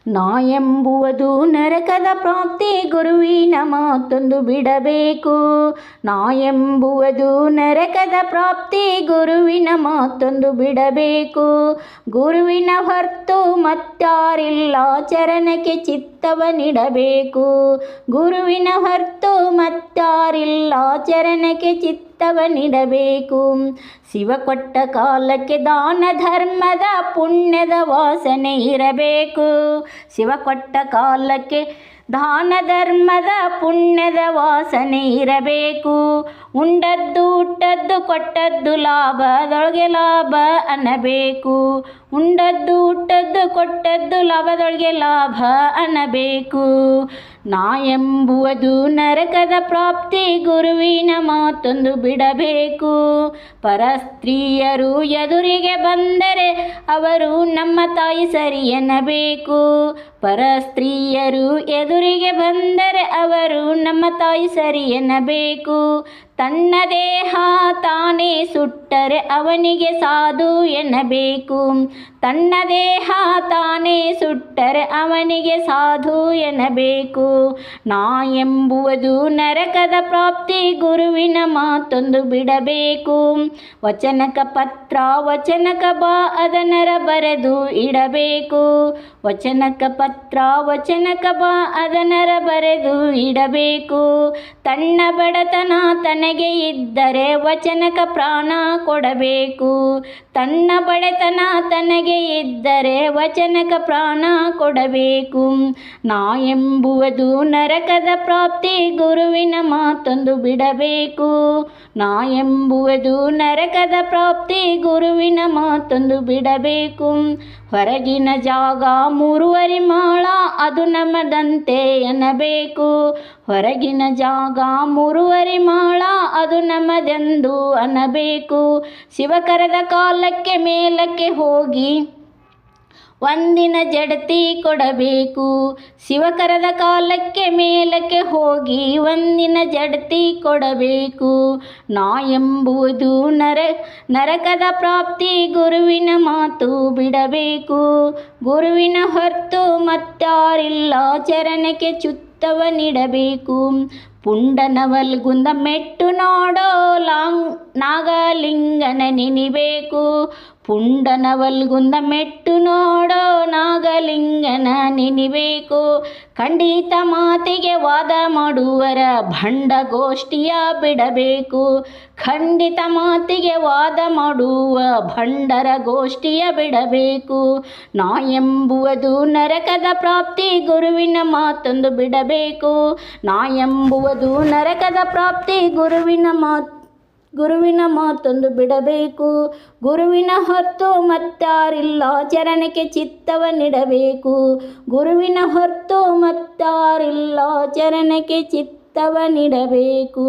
ನಾ ಎಂಬುವುದು ನರಕದ ಪ್ರಾಪ್ತಿ, ಗುರುವಿನ ಮಾತೊಂದು ಬಿಡಬೇಕು. ನಾ ಎಂಬುವುದು ನರಕದ ಪ್ರಾಪ್ತಿ, ಗುರುವಿನ ಮಾತೊಂದು ಬಿಡಬೇಕು. ಗುರುವಿನ ಹೊರತು ಮತ್ತಾರಿಲ್ಲ, ಚರಣಕ್ಕೆ ಚಿತ್ತವನಿಡಬೇಕು. ಗುರುವಿನ ಹೊರತು ಮತ್ತಾರಿಲ್ಲ, ಚರಣಕ್ಕೆ ಚಿತ್ತವನಿಡಬೇಕು. ಶಿವ ಕೊಟ್ಟ ಕಾಲಕ್ಕೆ ದಾನ ಧರ್ಮದ ಪುಣ್ಯದ ವಾಸನೆ ಇರಬೇಕು. ಶಿವ ಕೊಟ್ಟ ಕಾಲಕ್ಕೆ ದಾನ ಧರ್ಮದ ಪುಣ್ಯದ ವಾಸನೆ ಇರಬೇಕು. ಉಂಡದ್ದು ಹುಟ್ಟದ್ದು ಕೊಟ್ಟದ್ದು ಲಾಭದೊಳಗೆ ಲಾಭ ಅನ್ನಬೇಕು. ಉಂಡದ್ದು ಹುಟ್ಟದ್ದು ಕೊಟ್ಟದ್ದು ಲಾಭದೊಳಗೆ ಲಾಭ ಅನ್ನಬೇಕು. ನಾ ಎಂಬುವುದು ನರಕದ ಪ್ರಾಪ್ತಿ, ಗುರುವಿನ ಮಾತೊಂದು ಬಿಡಬೇಕು. ಪರಸ್ತ್ರೀಯರು ಎದುರಿಗೆ ಬಂದರೆ ಅವರು ನಮ್ಮ ತಾಯಿ ಸರಿ ಎನ್ನಬೇಕು. ಪರಸ್ತ್ರೀಯರು ಎದುರಿಗೆ ಬಂದರೆ ಅವರು ನಮ್ಮ ತಾಯಿ ಸರಿ ಎನ್ನಬೇಕು. ತನ್ನ ದೇಹ ತಾನೇ ಸುಟ್ಟರೆ ಅವನಿಗೆ ಸಾಧು ಎನ್ನಬೇಕು. ತನ್ನ ದೇಹ ತಾನೇ ಸುಟ್ಟರೆ ಅವನಿಗೆ ಸಾಧು ಎನ್ನಬೇಕು. ನಾ ಎಂಬುವುದು ನರಕದ ಪ್ರಾಪ್ತಿ, ಗುರುವಿನ ಮಾತೊಂದು ಬಿಡಬೇಕು. ವಚನಕ ಪತ್ರ ವಚನಕ ಬಾ ಅದನರ ಬರೆದು ಇಡಬೇಕು. ವಚನಕ ಪತ್ರ ವಚನಕ ಬಾ ಅದನರ ಬರೆದು ಇಡಬೇಕು. ತನ್ನ ಬಡತನ ತನಗೆ ಇದ್ದರೆ ವಚನಕ ಪ್ರಾಣ ಕೊಡಬೇಕು. ತನ್ನ ಬಡತನ ತನಗೆ ಇದ್ದರೆ ವಚನಕ ಪ್ರಾಣ ಕೊಡಬೇಕು. ನಾ ಎಂಬುವುದು ನರಕದ ಪ್ರಾಪ್ತಿ, ಗುರುವಿನ ಮಾತೊಂದು ಬಿಡಬೇಕು. ನಾ ಎಂಬುವುದು ನರಕದ ಪ್ರಾಪ್ತಿ, ಗುರುವಿನ ಮಾತೊಂದು ಬಿಡಬೇಕು. ಹೊರಗಿನ ಜಾಗ 3 ಮಾಳ ಅದು ನಮ್ಮದಂತೆ ಎನ್ನಬೇಕು. ಹೊರಗಿನ ಜಾಗ 3 ಮಾಳ ಅದು ನಮ್ಮದೆಂದು ಅನ್ನಬೇಕು. ಶಿವ ಕರೆದ ಕಾಲಕ್ಕೆ ಮೇಲಕ್ಕೆ ಹೋಗಿ ಒಂದಿನ ಜಡತಿ ಕೊಡಬೇಕು. ಶಿವ ಕರೆದ ಕಾಲಕ್ಕೆ ಮೇಲಕ್ಕೆ ಹೋಗಿ ಒಂದಿನ ಜಡತಿ ಕೊಡಬೇಕು. ನಾ ಎಂಬುವುದು ನರಕದ ಪ್ರಾಪ್ತಿ, ಗುರುವಿನ ಮಾತು ಬಿಡಬೇಕು. ಗುರುವಿನ ಹೊರತು ಮತ್ತಾರಿಲ್ಲ, ಚರಣಕ್ಕೆ ಚಿತ್ತವನಿಡಬೇಕು. ಪುಂಡನವಲ್ಗುಂದ ಮೆಟ್ಟು ನೋಡೋ ನಾಗಲಿಂಗನ ನೆನಿಬೇಕು. ಪುಂಡನವಲ್ಗುಂದ ಮೆಟ್ಟು ನೋಡೋ ನಾಗಲಿಂಗನ ನೆನಿಬೇಕು. ಖಂಡಿತ ಮಾತಿಗೆ ವಾದ ಮಾಡುವರ ಭಂಡ ಗೋಷ್ಠಿಯ ಬಿಡಬೇಕು. ಖಂಡಿತ ಮಾತಿಗೆ ವಾದ ಮಾಡುವ ಭಂಡರ ಗೋಷ್ಠಿಯ ಬಿಡಬೇಕು. ನಾ ಎಂಬುವುದು ನರಕದ ಪ್ರಾಪ್ತಿ, ಗುರುವಿನ ಮಾತೊಂದು ಬಿಡಬೇಕು. ನಾ ಎಂಬುವುದು ನರಕದ ಪ್ರಾಪ್ತಿ, ಗುರುವಿನ ಮಾತೊಂದು ಬಿಡಬೇಕು. ಗುರುವಿನ ಹೊರತು ಮತ್ತಾರಿಲ್ಲ, ಚರಣಕ್ಕೆ ಚಿತ್ತವನಿಡಬೇಕು. ಗುರುವಿನ ಹೊರತು ಮತ್ತಾರಿಲ್ಲ, ಚರಣಕ್ಕೆ ಚಿತ್ತವನಿಡಬೇಕು.